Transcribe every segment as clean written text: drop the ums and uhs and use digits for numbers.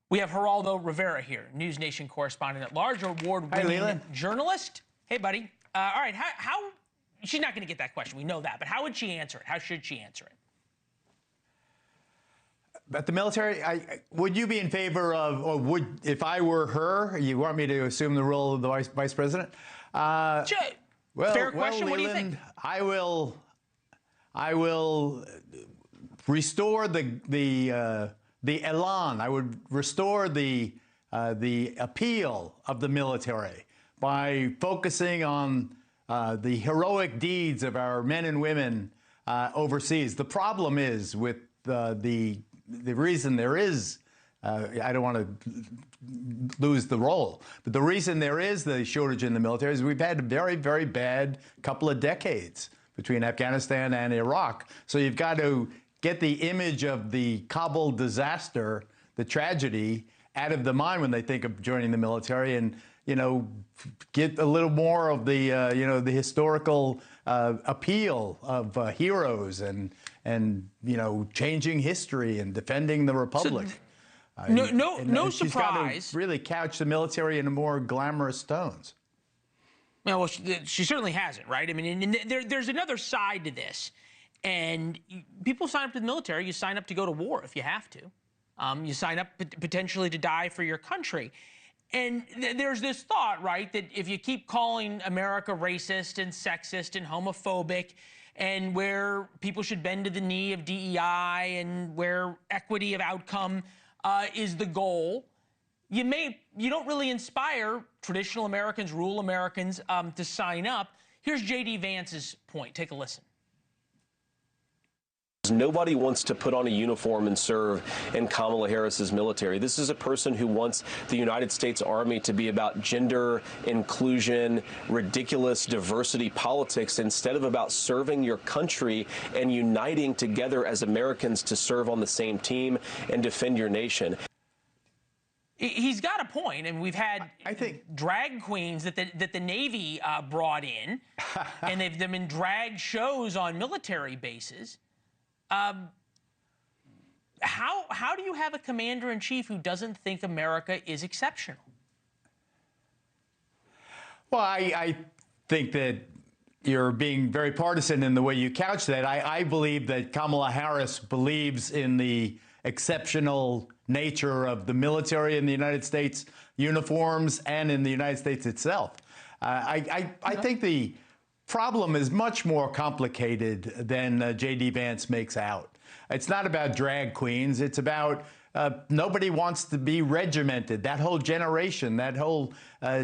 We have Geraldo Rivera here, NewsNation correspondent at large, award-winning journalist. Hey, buddy. All right, how she's not going to get that question. We know that. But how would she answer it? How should she answer it? But the military, would you be in favor of, or would, if I were her, you want me to assume the role of the vice president? Sure. Fair question. What do you think? I will restore the elan. I would restore the appeal of the military by focusing on the heroic deeds of our men and women overseas. The problem is with the reason there is, I don't want to lose the role, but the reason there is the shortage in the military is we've had a very, very bad couple of decades between Afghanistan and Iraq. So you've got to get the image of the Kabul disaster, the tragedy, out of the mind when they think of joining the military, and get a little more of the the historical appeal of heroes and changing history and defending the republic. So, no she's surprise. Got to really couch the military in more glamorous tones. Well, she certainly hasn't, right? I mean, there's another side to this. And people sign up to the military. You sign up to go to war if you have to. You sign up potentially to die for your country. And there's this thought, right, that if you keep calling America racist and sexist and homophobic, and where people should bend to the knee of DEI and where equity of outcome is the goal, you don't really inspire traditional Americans, rural Americans to sign up. Here's J.D. Vance's point. Take a listen. Nobody wants to put on a uniform and serve in Kamala Harris's military. This is a person who wants the United States Army to be about gender inclusion, ridiculous diversity politics, instead of about serving your country and uniting together as Americans to serve on the same team and defend your nation. He's got a point, and we've had, I think, drag queens that the Navy brought in, and they've been in drag shows on military bases. How do you have a commander-in-chief who doesn't think America is exceptional? Well, I think that you're being very partisan in the way you couch that. I believe that Kamala Harris believes in the exceptional nature of the military in the United States, uniforms, and in the United States itself. I think the problem is much more complicated than J.D. Vance makes out. It's not about drag queens. It's about nobody wants to be regimented. That whole generation, that whole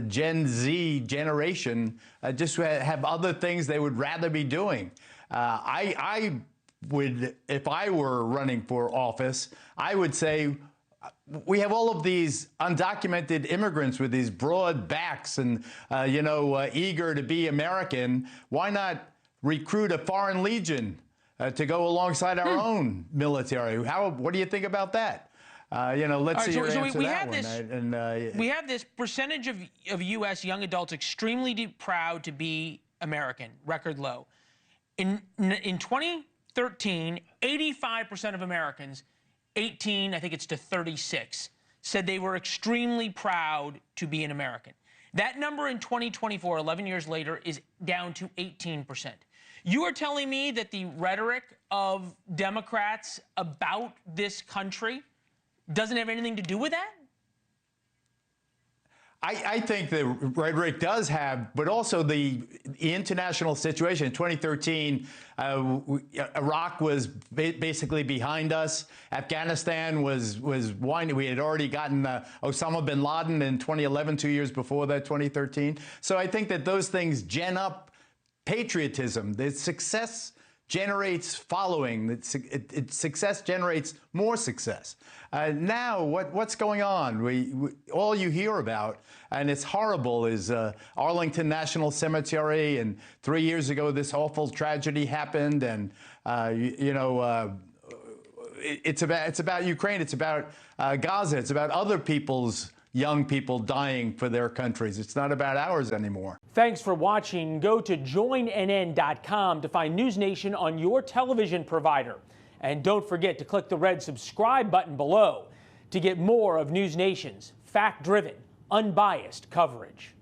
Gen Z generation, just have other things they would rather be doing. I would, if I were running for office, I would say, we have all of these undocumented immigrants with these broad backs and, eager to be American. Why not recruit a foreign legion to go alongside our own military? What do you think about that? Let's see your answer to that one. We have this percentage of U.S. young adults extremely proud to be American, record low. In 2013, 85% of Americans 18, I think it's to 36, said they were extremely proud to be an American. That number in 2024, 11 years later, is down to 18%. You are telling me that the rhetoric of Democrats about this country doesn't have anything to do with that? I think the rhetoric does have, but also the international situation. In 2013, Iraq was basically behind us. Afghanistan was winding. We had already gotten Osama bin Laden in 2011, 2 years before that, 2013. So I think that those things gen up patriotism. The success generates following. Success generates more success. Now, what's going on? All you hear about, and it's horrible, is Arlington National Cemetery. And 3 years ago, this awful tragedy happened. And it's about Ukraine. It's about Gaza. It's about other people's young people dying for their countries. It's not about ours anymore. Thanks for watching. Go to joinnn.com to find NewsNation on your television provider. And don't forget to click the red subscribe button below to get more of News Nation's fact-driven, unbiased coverage.